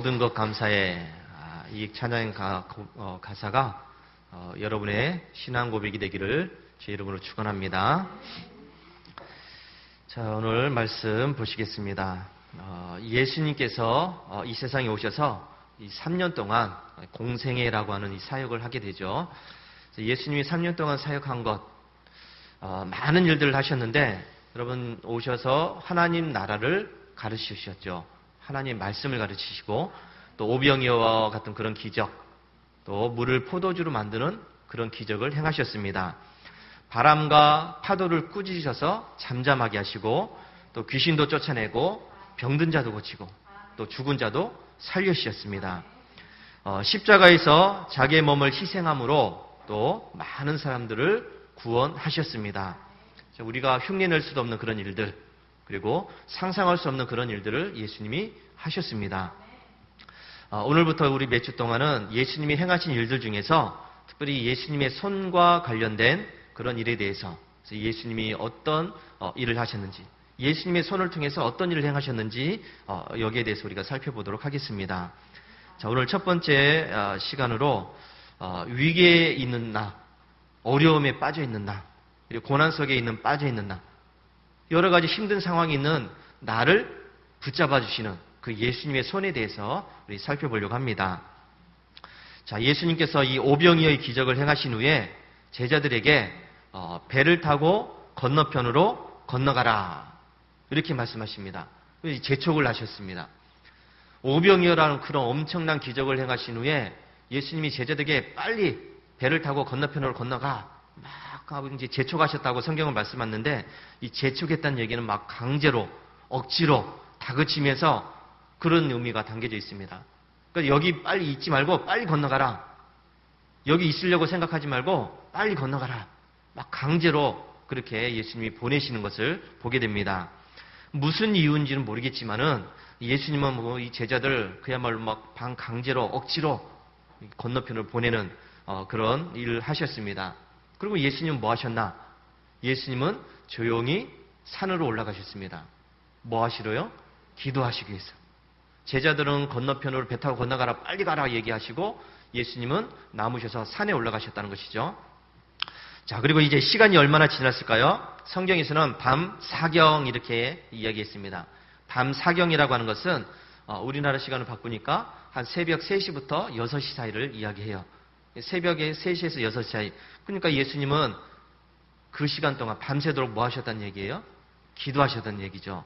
모든 것 감사해. 이 찬양 가사가 여러분의 신앙 고백이 되기를 제 이름으로 축원합니다. 자, 오늘 말씀 보시겠습니다. 예수님께서 이 세상에 오셔서 이 3년 동안 공생애라고 하는 이 사역을 하게 되죠. 예수님이 3년 동안 사역한 것, 많은 일들을 하셨는데, 여러분 오셔서 하나님 나라를 가르치셨죠. 하나님 말씀을 가르치시고, 또 오병이어와 같은 그런 기적, 또 물을 포도주로 만드는 그런 기적을 행하셨습니다. 바람과 파도를 꾸짖으셔서 잠잠하게 하시고, 또 귀신도 쫓아내고, 병든 자도 고치고, 또 죽은 자도 살려주셨습니다. 십자가에서 자기의 몸을 희생함으로 또 많은 사람들을 구원하셨습니다. 우리가 흉내낼 수도 없는 그런 일들, 그리고 상상할 수 없는 그런 일들을 예수님이 하셨습니다. 오늘부터 우리 몇 주 동안은 예수님이 행하신 일들 중에서 특별히 예수님의 손과 관련된 그런 일에 대해서, 예수님이 어떤 일을 하셨는지, 예수님의 손을 통해서 어떤 일을 행하셨는지 여기에 대해서 우리가 살펴보도록 하겠습니다. 자, 오늘 첫 번째 시간으로 위기에 있는 나, 어려움에 빠져 있는 나, 그리고 고난 속에 빠져 있는 나, 여러 가지 힘든 상황이 있는 나를 붙잡아 주시는 그 예수님의 손에 대해서 우리 살펴보려고 합니다. 자, 예수님께서 이 오병이어의 기적을 행하신 후에 제자들에게 배를 타고 건너편으로 건너가라, 이렇게 말씀하십니다. 재촉을 하셨습니다. 오병이어라는 그런 엄청난 기적을 행하신 후에 예수님이 제자들에게 빨리 배를 타고 건너편으로 건너가 막 이제 재촉하셨다고 성경은 말씀하는데, 이 재촉했다는 얘기는 막 강제로, 억지로 다그치면서 그런 의미가 담겨져 있습니다. 그러니까 여기 빨리 있지 말고 빨리 건너가라. 여기 있으려고 생각하지 말고 빨리 건너가라. 막 강제로 그렇게 예수님이 보내시는 것을 보게 됩니다. 무슨 이유인지는 모르겠지만은 예수님은 이 제자들 그야말로 막 반강제로 억지로 건너편을 보내는 그런 일을 하셨습니다. 그리고 예수님은 뭐 하셨나? 예수님은 조용히 산으로 올라가셨습니다. 뭐 하시러요? 기도하시기 위해서. 제자들은 건너편으로 배 타고 건너가라, 빨리 가라 얘기하시고, 예수님은 남으셔서 산에 올라가셨다는 것이죠. 자, 그리고 이제 시간이 얼마나 지났을까요? 성경에서는 밤 사경 이렇게 이야기했습니다. 밤 사경이라고 하는 것은 우리나라 시간을 바꾸니까 한 새벽 3시부터 6시 사이를 이야기해요. 새벽에 3시에서 6시 사이. 그러니까 예수님은 그 시간 동안 밤새도록 뭐 하셨다는 얘기예요? 기도하셨다는 얘기죠.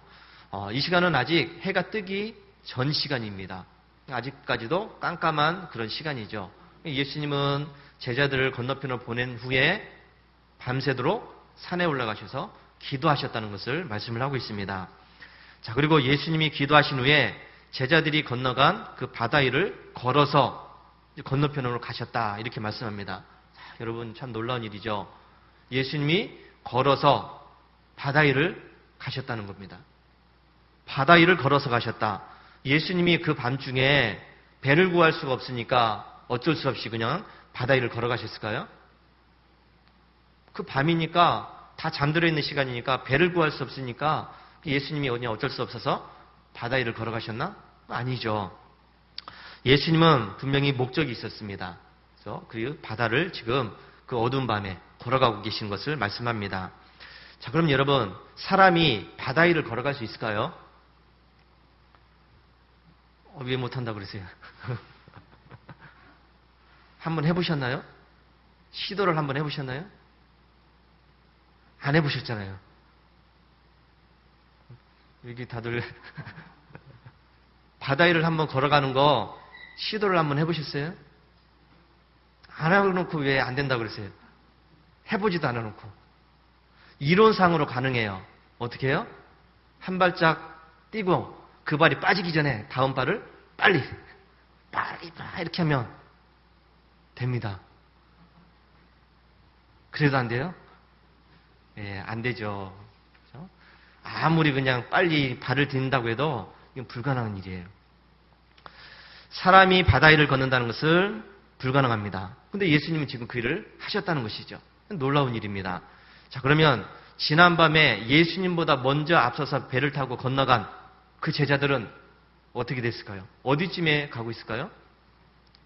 이 시간은 아직 해가 뜨기 전 시간입니다. 아직까지도 깜깜한 그런 시간이죠. 예수님은 제자들을 건너편으로 보낸 후에 밤새도록 산에 올라가셔서 기도하셨다는 것을 말씀을 하고 있습니다. 자, 그리고 예수님이 기도하신 후에 제자들이 건너간 그 바다 위를 걸어서 건너편으로 가셨다, 이렇게 말씀합니다. 자, 여러분 참 놀라운 일이죠. 예수님이 걸어서 바다 위를 가셨다는 겁니다. 바다 위를 걸어서 가셨다. 예수님이 그 밤중에 배를 구할 수가 없으니까 어쩔 수 없이 그냥 바다 위를 걸어가셨을까요? 그 밤이니까 다 잠들어 있는 시간이니까 배를 구할 수 없으니까 예수님이 그냥 어쩔 수 없어서 바다 위를 걸어가셨나? 아니죠. 예수님은 분명히 목적이 있었습니다. 그래서 그 바다를 지금 그 어두운 밤에 걸어가고 계신 것을 말씀합니다. 자, 그럼 여러분, 사람이 바다 위를 걸어갈 수 있을까요? 왜 못한다고 그러세요? 한번 해보셨나요? 시도를 한번 해보셨나요? 안 해보셨잖아요. 여기 다들 바다 위를 한번 걸어가는 거 시도를 한번 해보셨어요? 안 해놓고 왜 안 된다고 그러세요? 해보지도 않아놓고. 이론상으로 가능해요. 어떻게 해요? 한 발짝 뛰고 그 발이 빠지기 전에 다음 발을 빨리 이렇게 하면 됩니다. 그래도 안 돼요? 예, 안 되죠. 그렇죠? 아무리 그냥 빨리 발을 딛는다고 해도 이건 불가능한 일이에요. 사람이 바다 위를 걷는다는 것은 불가능합니다. 근데 예수님은 지금 그 일을 하셨다는 것이죠. 놀라운 일입니다. 자, 그러면 지난밤에 예수님보다 먼저 앞서서 배를 타고 건너간 그 제자들은 어떻게 됐을까요? 어디쯤에 가고 있을까요?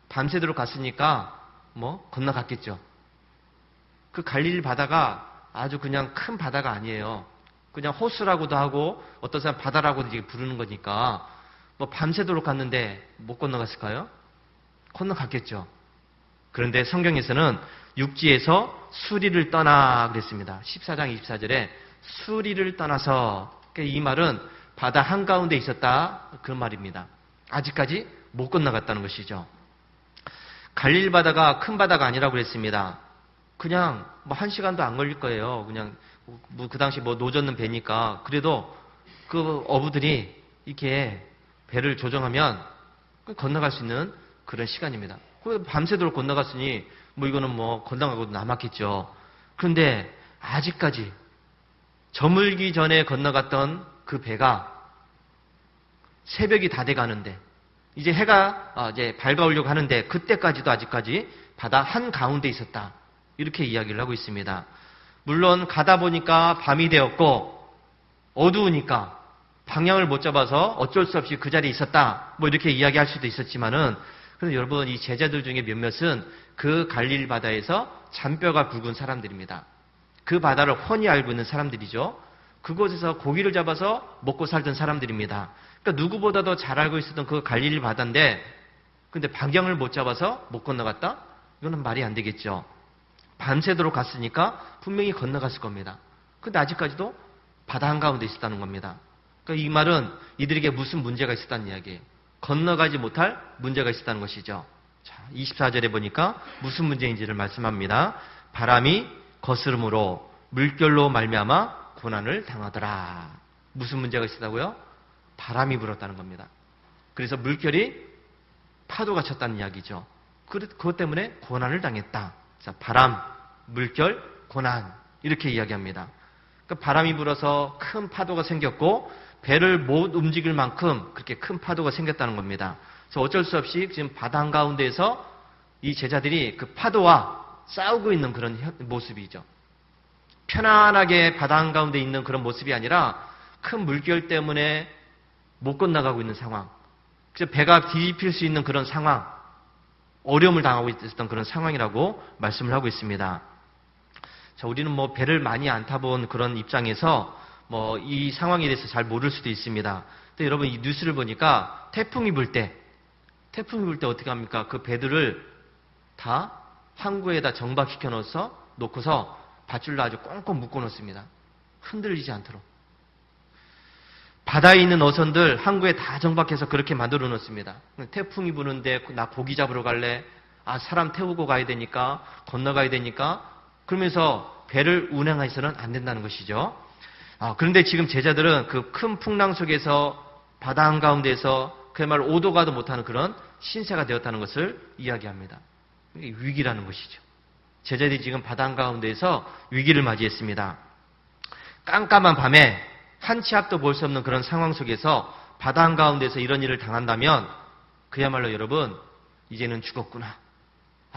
밤새도록 갔으니까 건너갔겠죠. 그 갈릴리 바다가 아주 그냥 큰 바다가 아니에요. 그냥 호수라고도 하고 어떤 사람 바다라고도 이제 부르는 거니까 밤새도록 갔는데 못 건너갔을까요? 건너갔겠죠. 그런데 성경에서는 육지에서 수리를 떠나 그랬습니다. 14장 24절에 수리를 떠나서, 이 말은 바다 한가운데 있었다 그런 말입니다. 아직까지 못 건너갔다는 것이죠. 갈릴리 바다가 큰 바다가 아니라고 그랬습니다. 그냥 1시간도 안 걸릴 거예요. 그냥 그 당시 노젓는 배니까. 그래도 그 어부들이 이렇게 배를 조정하면 건너갈 수 있는 그런 시간입니다. 밤새도록 건너갔으니 이거는 건너가고 남았겠죠. 그런데 아직까지 저물기 전에 건너갔던 그 배가 새벽이 다 돼가는데, 이제 해가 이제 밝아오려고 하는데 그때까지도 아직까지 바다 한가운데 있었다. 이렇게 이야기를 하고 있습니다. 물론 가다 보니까 밤이 되었고 어두우니까 방향을 못 잡아서 어쩔 수 없이 그 자리에 있었다. 이렇게 이야기할 수도 있었지만은, 그런데 여러분, 이 제자들 중에 몇몇은 그 갈릴리 바다에서 잔뼈가 굵은 사람들입니다. 그 바다를 훤히 알고 있는 사람들이죠. 그곳에서 고기를 잡아서 먹고 살던 사람들입니다. 그러니까 누구보다도 잘 알고 있었던 그 갈릴리 바다인데, 근데 방향을 못 잡아서 못 건너갔다? 이거는 말이 안 되겠죠. 밤새도록 갔으니까 분명히 건너갔을 겁니다. 근데 아직까지도 바다 한가운데 있었다는 겁니다. 그러니까 이 말은 이들에게 무슨 문제가 있었다는 이야기예요. 건너가지 못할 문제가 있었다는 것이죠. 자, 24절에 보니까 무슨 문제인지를 말씀합니다. 바람이 거스름으로 물결로 말미암아 고난을 당하더라. 무슨 문제가 있었다고요? 바람이 불었다는 겁니다. 그래서 물결이 파도가 쳤다는 이야기죠. 그것 때문에 고난을 당했다. 자, 바람, 물결, 고난, 이렇게 이야기합니다. 그러니까 바람이 불어서 큰 파도가 생겼고 배를 못 움직일 만큼 그렇게 큰 파도가 생겼다는 겁니다. 그래서 어쩔 수 없이 지금 바다 한가운데에서 이 제자들이 그 파도와 싸우고 있는 그런 모습이죠. 편안하게 바다 한가운데 있는 그런 모습이 아니라 큰 물결 때문에 못 건너가고 있는 상황. 그래서 배가 뒤집힐 수 있는 그런 상황, 어려움을 당하고 있었던 그런 상황이라고 말씀을 하고 있습니다. 자, 우리는 배를 많이 안 타본 그런 입장에서 이 상황에 대해서 잘 모를 수도 있습니다. 근데 여러분, 이 뉴스를 보니까 태풍이 불 때 어떻게 합니까? 그 배들을 다 항구에다 정박시켜 놓고서 밧줄로 아주 꽁꽁 묶어 놓습니다. 흔들리지 않도록. 바다에 있는 어선들 항구에 다 정박해서 그렇게 만들어 놓습니다. 태풍이 부는데 나 고기 잡으러 갈래? 사람 태우고 가야 되니까, 건너가야 되니까, 그러면서 배를 운행해서는 안 된다는 것이죠. 그런데 지금 제자들은 그 큰 풍랑 속에서 바다 한가운데에서 그야말로 오도 가도 못하는 그런 신세가 되었다는 것을 이야기합니다. 이게 위기라는 것이죠. 제자들이 지금 바다 한가운데에서 위기를 맞이했습니다. 깜깜한 밤에 한 치 앞도 볼 수 없는 그런 상황 속에서 바다 한가운데서 이런 일을 당한다면 그야말로 여러분, 이제는 죽었구나.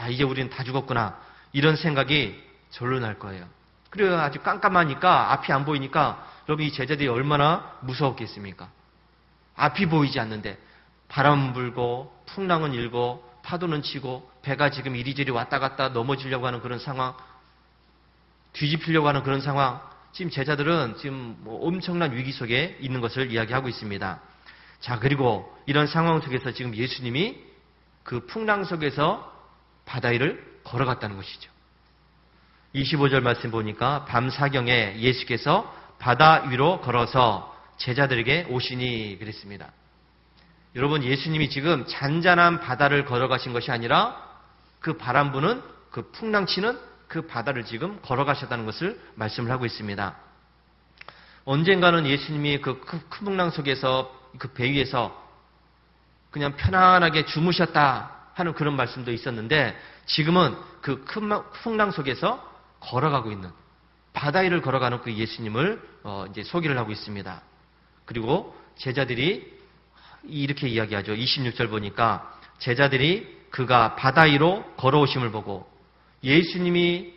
이제 우리는 다 죽었구나. 이런 생각이 절로 날 거예요. 그리고 아주 깜깜하니까, 앞이 안 보이니까 여러분, 이 제자들이 얼마나 무서웠겠습니까? 앞이 보이지 않는데 바람 불고 풍랑은 일고 파도는 치고 배가 지금 이리저리 왔다 갔다 넘어지려고 하는 그런 상황, 뒤집히려고 하는 그런 상황. 지금 제자들은 지금 엄청난 위기 속에 있는 것을 이야기하고 있습니다. 자, 그리고 이런 상황 속에서 지금 예수님이 그 풍랑 속에서 바다 위를 걸어갔다는 것이죠. 25절 말씀 보니까 밤 사경에 예수께서 바다 위로 걸어서 제자들에게 오시니 그랬습니다. 여러분, 예수님이 지금 잔잔한 바다를 걸어가신 것이 아니라 그 바람 부는, 그 풍랑 치는 그 바다를 지금 걸어가셨다는 것을 말씀을 하고 있습니다. 언젠가는 예수님이 그 큰 풍랑 속에서 그 배 위에서 그냥 편안하게 주무셨다 하는 그런 말씀도 있었는데, 지금은 그 큰 풍랑 속에서 걸어가고 있는, 바다 위를 걸어가는 그 예수님을 이제 소개를 하고 있습니다. 그리고 제자들이 이렇게 이야기하죠. 26절 보니까 제자들이 그가 바다 위로 걸어오심을 보고 예수님이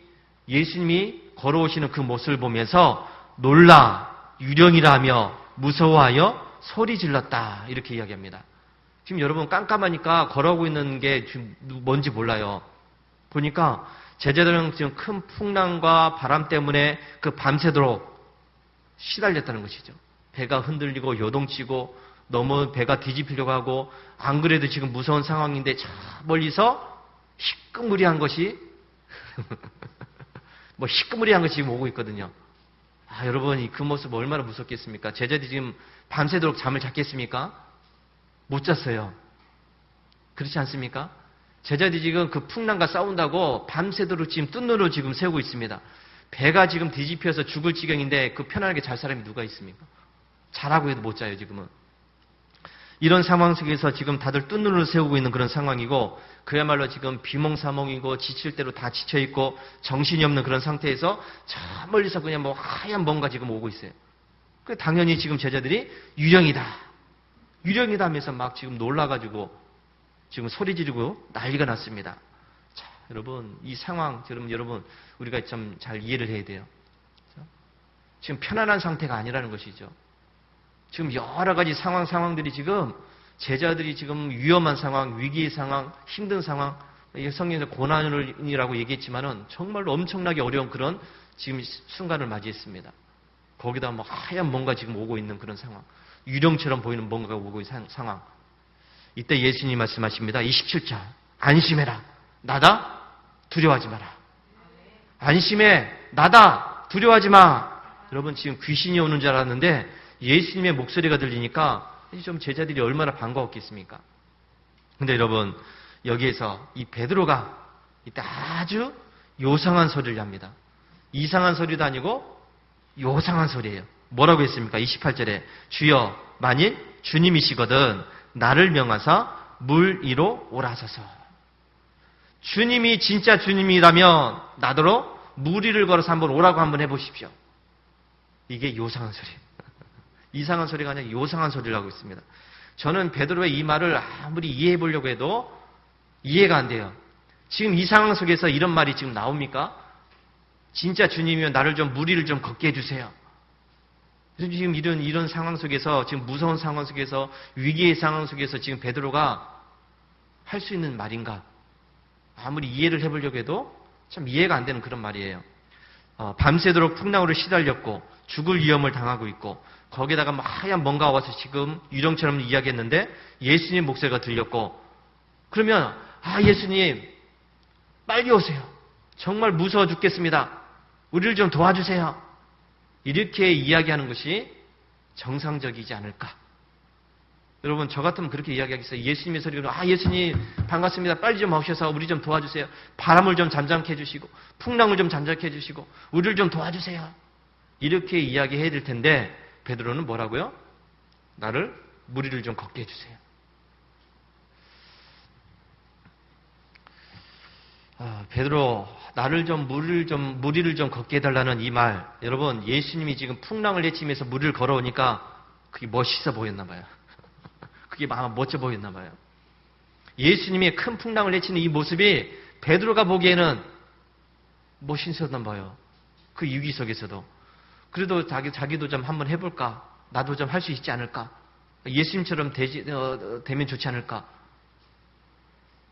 걸어오시는 그 모습을 보면서 놀라 유령이라 하며 무서워하여 소리 질렀다. 이렇게 이야기합니다. 지금 여러분 깜깜하니까 걸어오고 있는 게 지금 뭔지 몰라요. 보니까 제자들은 지금 큰 풍랑과 바람 때문에 그 밤새도록 시달렸다는 것이죠. 배가 흔들리고 요동치고 너무 배가 뒤집히려고 하고 안 그래도 지금 무서운 상황인데 저 멀리서 희끄무리한 것이 뭐 희끄무리한 것이 지금 오고 있거든요. 아, 여러분 그 모습 얼마나 무섭겠습니까? 제자들이 지금 밤새도록 잠을 잤겠습니까? 못 잤어요. 그렇지 않습니까? 제자들이 지금 그 풍랑과 싸운다고 밤새도록 지금 뜬 눈으로 지금 세우고 있습니다. 배가 지금 뒤집혀서 죽을 지경인데 그 편안하게 잘 사람이 누가 있습니까? 자라고 해도 못 자요, 지금은. 이런 상황 속에서 지금 다들 뜬 눈을 세우고 있는 그런 상황이고, 그야말로 지금 비몽사몽이고 지칠 대로 다 지쳐있고 정신이 없는 그런 상태에서 저 멀리서 그냥 뭐 하얀 뭔가 지금 오고 있어요. 당연히 지금 제자들이 유령이다 하면서 막 지금 놀라가지고 지금 소리 지르고 난리가 났습니다. 자, 여러분 이 상황 여러분 우리가 좀 잘 이해를 해야 돼요. 지금 편안한 상태가 아니라는 것이죠. 지금 여러 가지 상황들이 지금 제자들이 지금 위험한 상황, 위기의 상황, 힘든 상황, 성경에서 고난이라고 얘기했지만은 정말로 엄청나게 어려운 그런 지금 순간을 맞이했습니다. 거기다 뭐 하얀 뭔가 지금 오고 있는 그런 상황, 유령처럼 보이는 뭔가가 오고 있는 상황. 이때 예수님이 말씀하십니다. 27절. 안심해라. 나다. 두려워하지 마라. 안심해. 나다. 두려워하지 마. 여러분 지금 귀신이 오는 줄 알았는데 예수님의 목소리가 들리니까 좀 제자들이 얼마나 반가웠겠습니까? 근데 여러분 여기에서 이 베드로가 이때 아주 요상한 소리를 합니다. 이상한 소리도 아니고 요상한 소리예요. 뭐라고 했습니까? 28절에 주여 만일 주님이시거든 나를 명하사 물 위로 오라소서. 주님이 진짜 주님이라면 나더러 물 위를 걸어서 한번 오라고 한번 해보십시오. 이게 요상한 소리예요. 이상한 소리가 아니라 요상한 소리를 하고 있습니다. 저는 베드로의 이 말을 아무리 이해해 보려고 해도 이해가 안 돼요. 지금 이 상황 속에서 이런 말이 지금 나옵니까? 진짜 주님이면 나를 좀 물 위를 좀 걷게 해주세요. 지금 이런 상황 속에서 지금 무서운 상황 속에서 위기의 상황 속에서 지금 베드로가 할 수 있는 말인가? 아무리 이해를 해보려고 해도 참 이해가 안 되는 그런 말이에요. 밤새도록 풍랑으로 시달렸고 죽을 위험을 당하고 있고 거기다가 뭐 하얀 뭔가 와서 지금 유령처럼 이야기했는데 예수님 목소리가 들렸고 그러면 예수님 빨리 오세요. 정말 무서워 죽겠습니다. 우리를 좀 도와주세요. 이렇게 이야기하는 것이 정상적이지 않을까? 여러분 저 같으면 그렇게 이야기하겠어요. 예수님의 소리로 예수님 반갑습니다. 빨리 좀 오셔서 우리 좀 도와주세요. 바람을 좀 잠잠케 해주시고 풍랑을 좀 잠잠케 해주시고 우리를 좀 도와주세요. 이렇게 이야기해야 될 텐데 베드로는 뭐라고요? 나를 물 위를 좀 걷게 해주세요. 베드로 나를 좀 물 위를 좀 걷게 해달라는 이 말, 여러분 예수님이 지금 풍랑을 헤치면서 물을 걸어오니까 그게 멋있어 보였나 봐요. 그게 아마 멋져 보였나 봐요. 예수님이 큰 풍랑을 헤치는 이 모습이 베드로가 보기에는 멋있었나 봐요. 그 위기 속에서도. 그래도 자기도 좀 한번 해볼까? 나도 좀 할 수 있지 않을까? 예수님처럼 되면 좋지 않을까?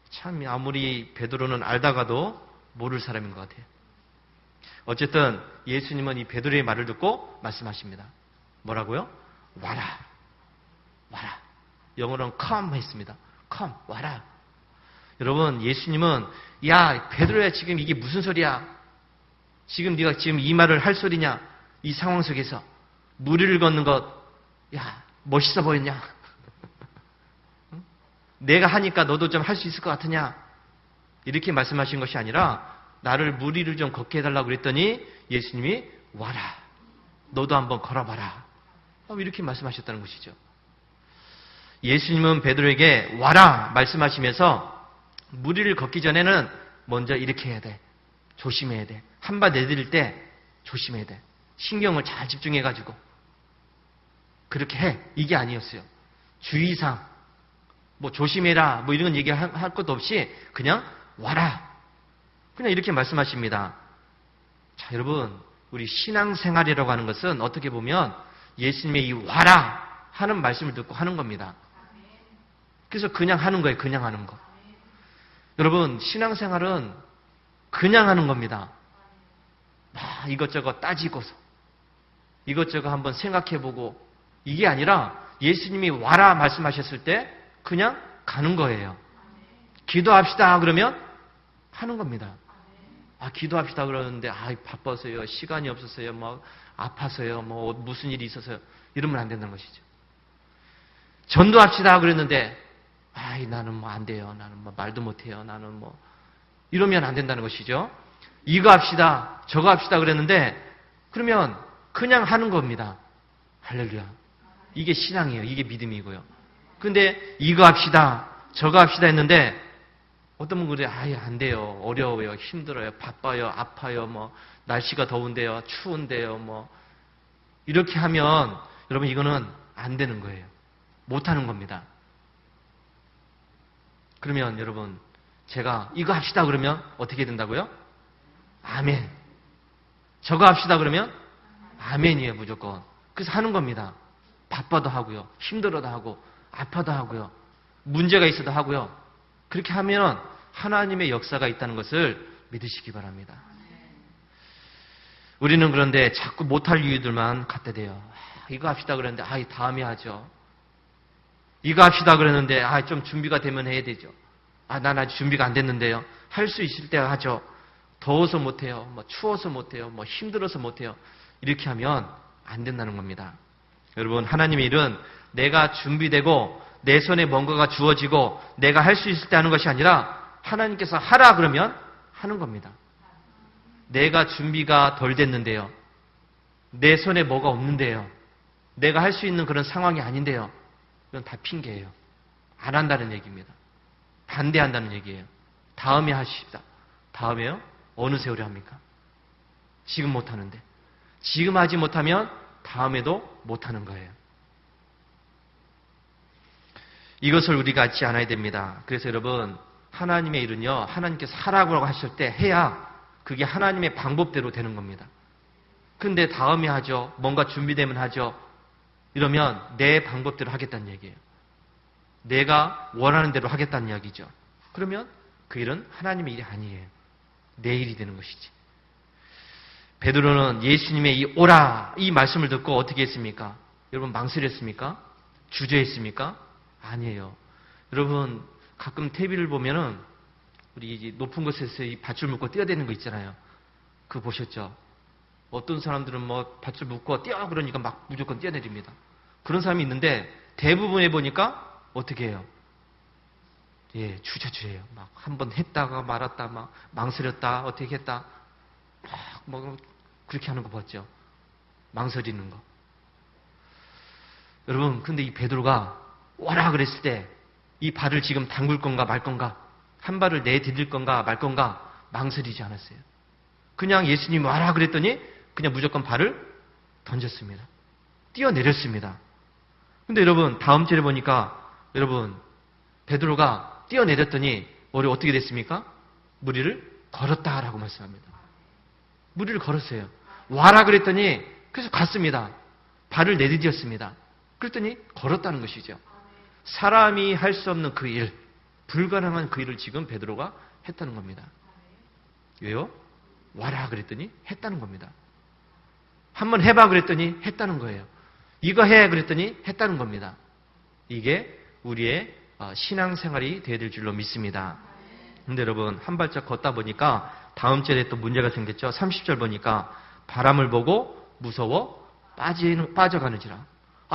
참 아무리 베드로는 알다가도 모를 사람인 것 같아요. 어쨌든 예수님은 이 베드로의 말을 듣고 말씀하십니다. 뭐라고요? 와라. 와라. 영어로는 come 했습니다. come, 와라. 여러분 예수님은 야 베드로야 지금 이게 무슨 소리야? 지금 네가 지금 이 말을 할 소리냐? 이 상황 속에서 물 위를 걷는 것, 야 멋있어 보였냐? 내가 하니까 너도 좀 할 수 있을 것 같으냐? 이렇게 말씀하신 것이 아니라 나를 물 위를 좀 걷게 해달라고 그랬더니 예수님이 와라. 너도 한번 걸어봐라. 이렇게 말씀하셨다는 것이죠. 예수님은 베드로에게 와라 말씀하시면서 물 위를 걷기 전에는 먼저 이렇게 해야 돼. 조심해야 돼. 한 발 내디딜 때 조심해야 돼. 신경을 잘 집중해가지고 그렇게 해. 이게 아니었어요. 주의사항 뭐 조심해라 뭐 이런 얘기할 것도 없이 그냥 와라. 그냥 이렇게 말씀하십니다. 자, 여러분 우리 신앙생활이라고 하는 것은 어떻게 보면 예수님의 이 와라 하는 말씀을 듣고 하는 겁니다. 그래서 그냥 하는 거예요. 그냥 하는 거. 여러분, 신앙생활은 그냥 하는 겁니다. 이것저것 따지고서 이것저것 한번 생각해보고 이게 아니라 예수님이 와라 말씀하셨을 때 그냥 가는 거예요. 기도합시다 그러면 하는 겁니다. 기도합시다 그러는데 바빠서요, 시간이 없었어요, 뭐 아파서요, 뭐 무슨 일이 있어서요, 이러면 안 된다는 것이죠. 전도합시다 그랬는데 나는 뭐 안 돼요, 나는 뭐 말도 못해요, 나는 뭐 이러면 안 된다는 것이죠. 이거 합시다 저거 합시다 그랬는데 그러면 그냥 하는 겁니다. 할렐루야. 이게 신앙이에요. 이게 믿음이고요. 근데 이거 합시다 저거 합시다 했는데 어떤 분은 그래, 안 돼요, 어려워요, 힘들어요, 바빠요, 아파요, 뭐 날씨가 더운데요, 추운데요, 뭐 이렇게 하면 여러분 이거는 안 되는 거예요. 못 하는 겁니다. 그러면 여러분 제가 이거 합시다 그러면 어떻게 된다고요? 아멘. 저거 합시다 그러면 아멘이에요, 무조건. 그래서 하는 겁니다. 바빠도 하고요, 힘들어도 하고, 아파도 하고요, 문제가 있어도 하고요. 그렇게 하면 하나님의 역사가 있다는 것을 믿으시기 바랍니다. 우리는 그런데 자꾸 못할 이유들만 갖다 대요. 이거 합시다 그랬는데 다음에 하죠. 이거 합시다 그랬는데 좀 준비가 되면 해야 되죠. 난 아직 준비가 안 됐는데요. 할 수 있을 때 하죠. 더워서 못해요, 뭐 추워서 못해요, 뭐 힘들어서 못해요. 이렇게 하면 안 된다는 겁니다. 여러분, 하나님의 일은 내가 준비되고 내 손에 뭔가가 주어지고 내가 할 수 있을 때 하는 것이 아니라 하나님께서 하라 그러면 하는 겁니다. 내가 준비가 덜 됐는데요, 내 손에 뭐가 없는데요, 내가 할 수 있는 그런 상황이 아닌데요, 이건 다 핑계예요. 안 한다는 얘기입니다. 반대한다는 얘기예요. 다음에 하십시다. 다음에요? 어느 세월에 합니까? 지금 못하는데. 지금 하지 못하면 다음에도 못하는 거예요. 이것을 우리가 잊지 않아야 됩니다. 그래서 여러분, 하나님의 일은요, 하나님께서 하라고 하실 때 해야 그게 하나님의 방법대로 되는 겁니다. 근데 다음에 하죠, 뭔가 준비되면 하죠, 이러면 내 방법대로 하겠다는 얘기예요. 내가 원하는 대로 하겠다는 이야기죠. 그러면 그 일은 하나님의 일이 아니에요. 내 일이 되는 것이지. 베드로는 예수님의 이 오라 이 말씀을 듣고 어떻게 했습니까? 여러분, 망설였습니까? 주저했습니까? 아니에요. 여러분, 가끔 TV를 보면은 우리 높은 곳에서 이 밧줄 묶고 뛰어대는 거 있잖아요. 그거 보셨죠? 어떤 사람들은 뭐 밧줄 묶고 뛰어 그러니까 막 무조건 뛰어내립니다. 그런 사람이 있는데 대부분에 보니까 어떻게 해요? 주저주저해요. 막 한 번 했다가 말았다, 막 망설였다, 어떻게 했다, 막 뭐 그렇게 하는 거 봤죠? 망설이는 거. 여러분, 근데 이 베드로가 와라 그랬을 때 이 발을 지금 담글 건가 말 건가, 한 발을 내디딜 건가 말 건가 망설이지 않았어요. 그냥 예수님이 와라 그랬더니 그냥 무조건 발을 던졌습니다. 뛰어내렸습니다. 근데 여러분, 다음 절에 보니까 여러분, 베드로가 뛰어내렸더니 머리 어떻게 됐습니까? 무리를 걸었다라고 말씀합니다. 무리를 걸었어요. 와라 그랬더니 그래서 갔습니다. 발을 내디뎠습니다. 그랬더니 걸었다는 것이죠. 사람이 할 수 없는 그 일, 불가능한 그 일을 지금 베드로가 했다는 겁니다. 왜요? 와라 그랬더니 했다는 겁니다. 한번 해봐 그랬더니 했다는 거예요. 이거 해 그랬더니 했다는 겁니다. 이게 우리의 신앙생활이 되어야 될 줄로 믿습니다. 근데 여러분, 한 발짝 걷다 보니까 다음 절에 또 문제가 생겼죠. 30절 보니까 바람을 보고 무서워 빠져가는지라.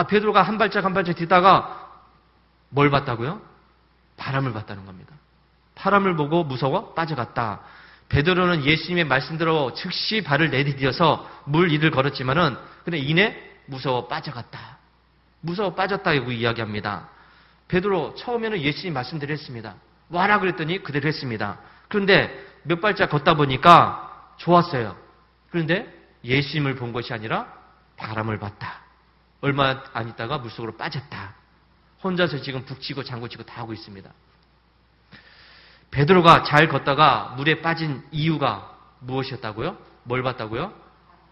베드로가 한 발짝 한 발짝 뛰다가 뭘 봤다고요? 바람을 봤다는 겁니다. 바람을 보고 무서워 빠져갔다. 베드로는 예수님의 말씀대로 즉시 발을 내디뎌서 물 위를 걸었지만은 근데 이내 무서워 빠져갔다. 무서워 빠졌다고 이야기합니다. 베드로 처음에는 예수님 말씀대로 했습니다. 와라 그랬더니 그대로 했습니다. 그런데 몇 발짝 걷다 보니까 좋았어요. 그런데 예수님을 본 것이 아니라 바람을 봤다. 얼마 안 있다가 물속으로 빠졌다. 혼자서 지금 북치고 장구치고 다 하고 있습니다. 베드로가 잘 걷다가 물에 빠진 이유가 무엇이었다고요? 뭘 봤다고요?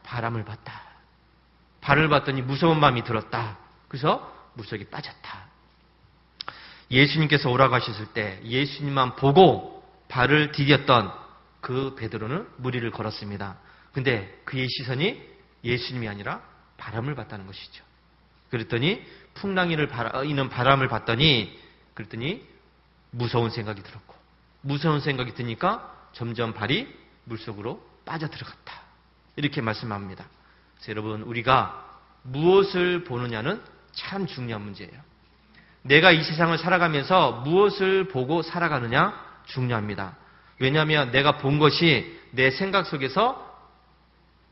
바람을 봤다. 바람을 봤더니 무서운 마음이 들었다. 그래서 물속에 빠졌다. 예수님께서 오라고 하셨을 때 예수님만 보고 발을 디뎠던 그 베드로는 무리를 걸었습니다. 근데 그의 시선이 예수님이 아니라 바람을 봤다는 것이죠. 그랬더니 풍랑이는 바람을 봤더니 그랬더니 무서운 생각이 들었고 무서운 생각이 드니까 점점 발이 물속으로 빠져들어갔다. 이렇게 말씀합니다. 그래서 여러분 우리가 무엇을 보느냐는 참 중요한 문제예요. 내가 이 세상을 살아가면서 무엇을 보고 살아가느냐 중요합니다. 왜냐하면 내가 본 것이 내 생각 속에서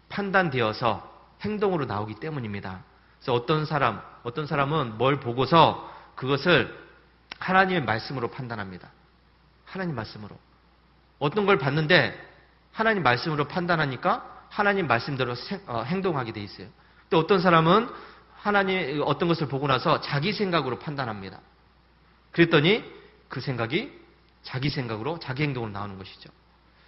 판단되어서 행동으로 나오기 때문입니다. 그래서 어떤 사람은 뭘 보고서 그것을 하나님의 말씀으로 판단합니다. 하나님 말씀으로. 어떤 걸 봤는데 하나님 말씀으로 판단하니까 하나님 말씀대로 행동하게 돼 있어요. 또 어떤 사람은 하나님 어떤 것을 보고 나서 자기 생각으로 판단합니다. 그랬더니 그 생각이 자기 생각으로 자기 행동으로 나오는 것이죠.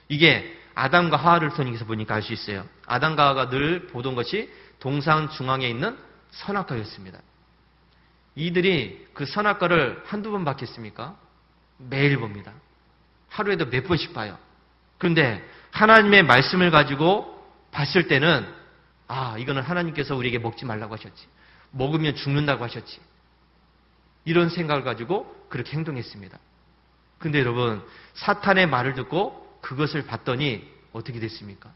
이게 아담과 하와를 통해서 보니까 알 수 있어요. 아담과 하와가 늘 보던 것이 동산 중앙에 있는 선악과였습니다. 이들이 그 선악과를 한두 번 봤겠습니까? 매일 봅니다. 하루에도 몇 번씩 봐요. 그런데 하나님의 말씀을 가지고 봤을 때는 이거는 하나님께서 우리에게 먹지 말라고 하셨지. 먹으면 죽는다고 하셨지. 이런 생각을 가지고 그렇게 행동했습니다. 근데 여러분 사탄의 말을 듣고 그것을 봤더니 어떻게 됐습니까?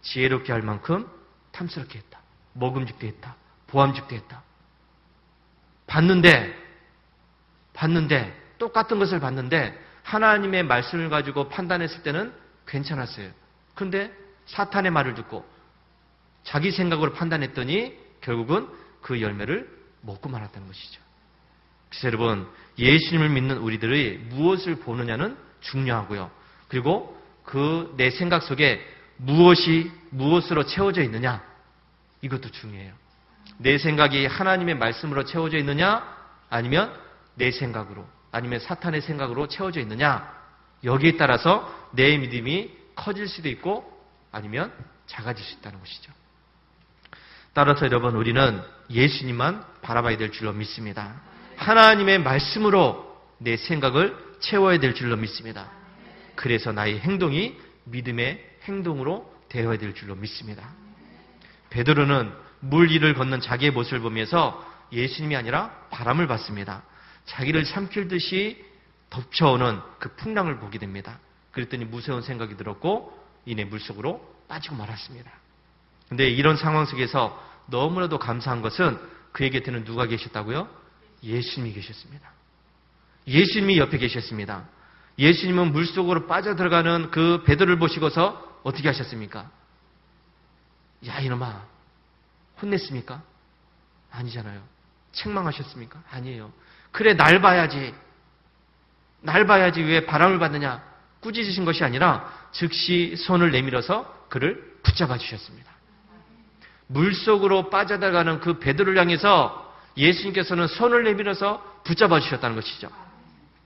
지혜롭게 할 만큼 탐스럽게 했다. 먹음직도 했다. 보암직도 했다. 봤는데 똑같은 것을 봤는데 하나님의 말씀을 가지고 판단했을 때는 괜찮았어요. 그런데 사탄의 말을 듣고 자기 생각으로 판단했더니 결국은 그 열매를 먹고 말았다는 것이죠. 그래서 여러분 예수님을 믿는 우리들이 무엇을 보느냐는 중요하고요. 그리고 그 내 생각 속에 무엇으로 채워져 있느냐 이것도 중요해요. 내 생각이 하나님의 말씀으로 채워져 있느냐 아니면 내 생각으로 아니면 사탄의 생각으로 채워져 있느냐 여기에 따라서 내 믿음이 커질 수도 있고 아니면 작아질 수 있다는 것이죠. 따라서 여러분 우리는 예수님만 바라봐야 될 줄로 믿습니다. 하나님의 말씀으로 내 생각을 채워야 될 줄로 믿습니다. 그래서 나의 행동이 믿음의 행동으로 되어야 될 줄로 믿습니다. 베드로는 물 위를 걷는 자기의 모습을 보면서 예수님이 아니라 바람을 봤습니다. 자기를 삼킬듯이 덮쳐오는 그 풍랑을 보게 됩니다. 그랬더니 무서운 생각이 들었고 이내 물속으로 빠지고 말았습니다. 그런데 이런 상황 속에서 너무나도 감사한 것은 그의 곁에는 누가 계셨다고요? 예수님이 계셨습니다. 예수님이 옆에 계셨습니다. 예수님은 물속으로 빠져들어가는 그 베드로를 보시고서 어떻게 하셨습니까? 야 이놈아 혼냈습니까? 아니잖아요. 책망하셨습니까? 아니에요. 그래 날 봐야지 왜 바람을 받느냐 꾸짖으신 것이 아니라 즉시 손을 내밀어서 그를 붙잡아 주셨습니다. 물속으로 빠져들어가는 그 베드로를 향해서 예수님께서는 손을 내밀어서 붙잡아 주셨다는 것이죠.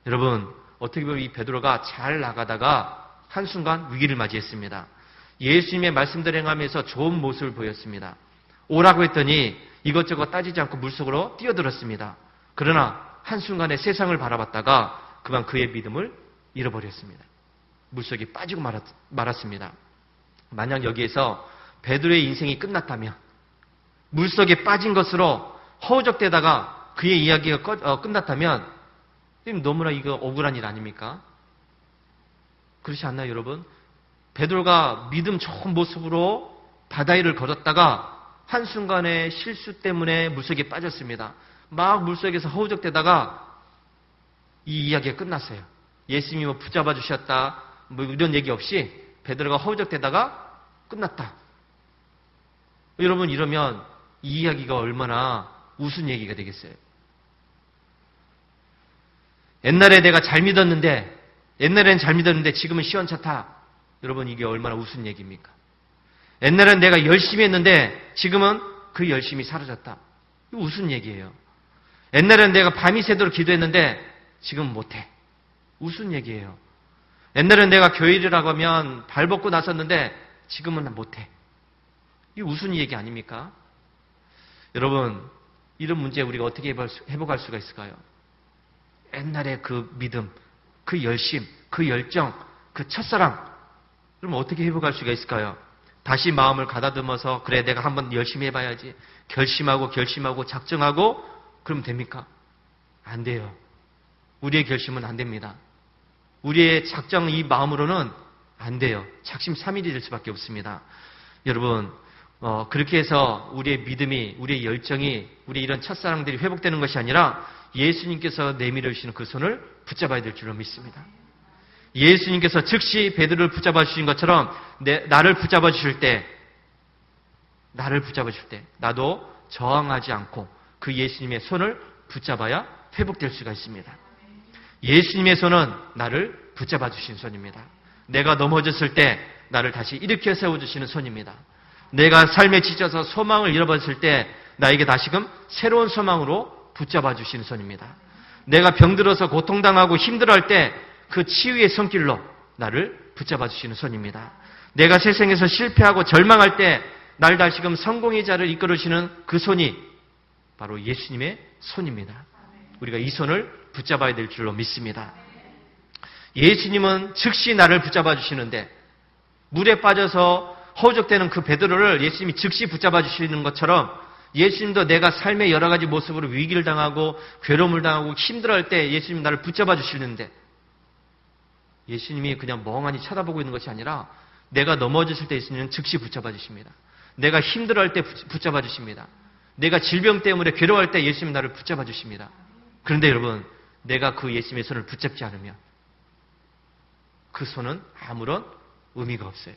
여러분 어떻게 보면 이 베드로가 잘 나가다가 한순간 위기를 맞이했습니다. 예수님의 말씀대로 행하면서 좋은 모습을 보였습니다. 오라고 했더니 이것저것 따지지 않고 물속으로 뛰어들었습니다. 그러나 한순간에 세상을 바라봤다가 그만 그의 믿음을 잃어버렸습니다. 물속에 빠지고 말았습니다. 만약 여기에서 베드로의 인생이 끝났다면 물속에 빠진 것으로 허우적대다가 그의 이야기가 끝났다면 너무나 이거 억울한 일 아닙니까? 그렇지 않나요 여러분? 베드로가 믿음 좋은 모습으로 바다 위를 걸었다가 한순간에 실수 때문에 물속에 빠졌습니다. 막 물속에서 허우적대다가 이 이야기가 끝났어요. 예수님이 뭐 붙잡아 주셨다 뭐 이런 얘기 없이 베드로가 허우적대다가 끝났다. 여러분 이러면 이 이야기가 얼마나 우스운 얘기가 되겠어요. 옛날엔 잘 믿었는데 지금은 시원찮다. 여러분 이게 얼마나 우스운 얘기입니까? 옛날엔 내가 열심히 했는데 지금은 그 열심이 사라졌다. 이거 우스운 얘기예요. 옛날엔 내가 밤이 새도록 기도했는데 지금은 못해. 우스운 얘기예요. 옛날엔 내가 교회라고 하면 발벗고 나섰는데 지금은 못해. 이게 우스운 얘기 아닙니까? 여러분 이런 문제 우리가 어떻게 회복할 수가 있을까요? 옛날에 그 믿음, 그 열심, 그 열정, 그 첫사랑, 그럼 어떻게 회복할 수가 있을까요? 다시 마음을 가다듬어서 그래 내가 한번 열심히 해봐야지 결심하고 작정하고 그러면 됩니까? 안 돼요. 우리의 결심은 안 됩니다. 우리의 작정 이 마음으로는 안 돼요. 작심삼일이 될 수밖에 없습니다. 여러분 그렇게 해서 우리의 믿음이, 우리의 열정이, 우리 이런 첫사랑들이 회복되는 것이 아니라 예수님께서 내밀어 주시는 그 손을 붙잡아야 될 줄로 믿습니다. 예수님께서 즉시 베드로를 붙잡아 주신 것처럼 나를 붙잡아 주실 때 나도 저항하지 않고 그 예수님의 손을 붙잡아야 회복될 수가 있습니다. 예수님의 손은 나를 붙잡아 주신 손입니다. 내가 넘어졌을 때 나를 다시 일으켜 세워주시는 손입니다. 내가 삶에 지쳐서 소망을 잃어버렸을 때 나에게 다시금 새로운 소망으로 붙잡아 주시는 손입니다. 내가 병들어서 고통당하고 힘들어할 때 그 치유의 손길로 나를 붙잡아 주시는 손입니다. 내가 세상에서 실패하고 절망할 때 나를 다시금 성공의 자를 이끌어주시는 그 손이 바로 예수님의 손입니다. 우리가 이 손을 붙잡아야 될 줄로 믿습니다. 예수님은 즉시 나를 붙잡아 주시는데 물에 빠져서 허우적대는 그 베드로를 예수님이 즉시 붙잡아 주시는 것처럼 예수님도 내가 삶의 여러 가지 모습으로 위기를 당하고 괴로움을 당하고 힘들어할 때 예수님 나를 붙잡아 주시는데 예수님이 그냥 멍하니 쳐다보고 있는 것이 아니라 내가 넘어졌을 때 예수님은 즉시 붙잡아 주십니다. 내가 힘들어할 때 붙잡아 주십니다. 내가 질병 때문에 괴로워할 때 예수님 나를 붙잡아 주십니다. 그런데 여러분 내가 그 예수님의 손을 붙잡지 않으면 그 손은 아무런 의미가 없어요.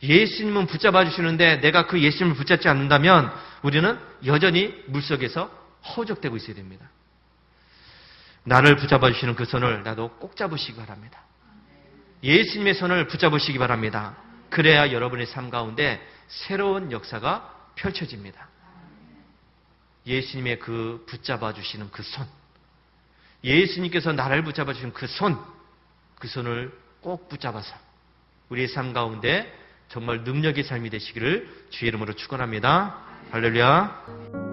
예수님은 붙잡아 주시는데 내가 그 예수님을 붙잡지 않는다면 우리는 여전히 물속에서 허우적대고 있어야 됩니다. 나를 붙잡아 주시는 그 손을 나도 꼭 잡으시기 바랍니다. 예수님의 손을 붙잡으시기 바랍니다. 그래야 여러분의 삶 가운데 새로운 역사가 펼쳐집니다. 예수님의 그 붙잡아 주시는 그 손, 예수님께서 나를 붙잡아 주시는 그 손을 꼭 붙잡아서 우리의 삶 가운데 정말 능력의 삶이 되시기를 주의 이름으로 축원합니다. 할렐루야.